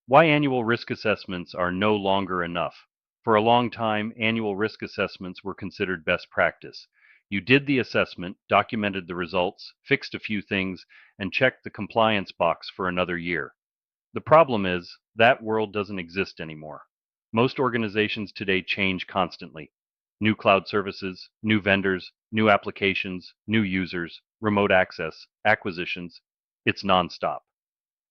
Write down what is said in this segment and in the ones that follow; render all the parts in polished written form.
Why annual risk assessments are no longer enough. For a long time, annual risk assessments were considered best practice. You did the assessment, documented the results, fixed a few things, and checked the compliance box for another year. The problem is, that world doesn't exist anymore. Most organizations today change constantly. New cloud services, new vendors, new applications, new users, remote access, acquisitions. It's nonstop.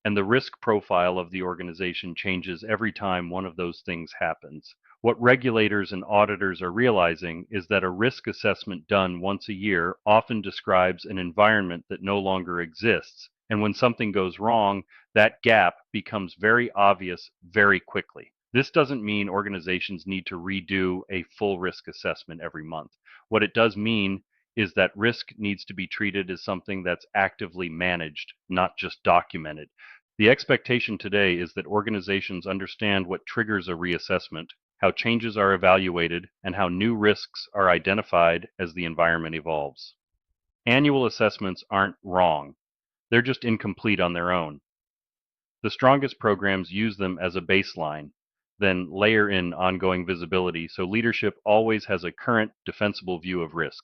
And the risk profile of the organization changes every time one of those things happens. What regulators and auditors are realizing is that a risk assessment done once a year often describes an environment that no longer exists. And when something goes wrong, that gap becomes very obvious very quickly. This doesn't mean organizations need to redo a full risk assessment every month. What it does mean is that risk needs to be treated as something that's actively managed, not just documented. The expectation today is that organizations understand what triggers a reassessment, how changes are evaluated, and how new risks are identified as the environment evolves. Annual assessments aren't wrong, they're just incomplete on their own. The strongest programs use them as a baseline, then layer in ongoing visibility so leadership always has a current, defensible view of risk.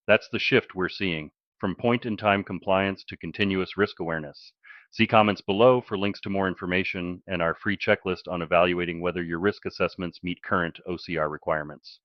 That's the shift we're seeing, from point-in-time compliance to continuous risk awareness. See comments below for links to more information and our free checklist on evaluating whether your risk assessments meet current OCR requirements.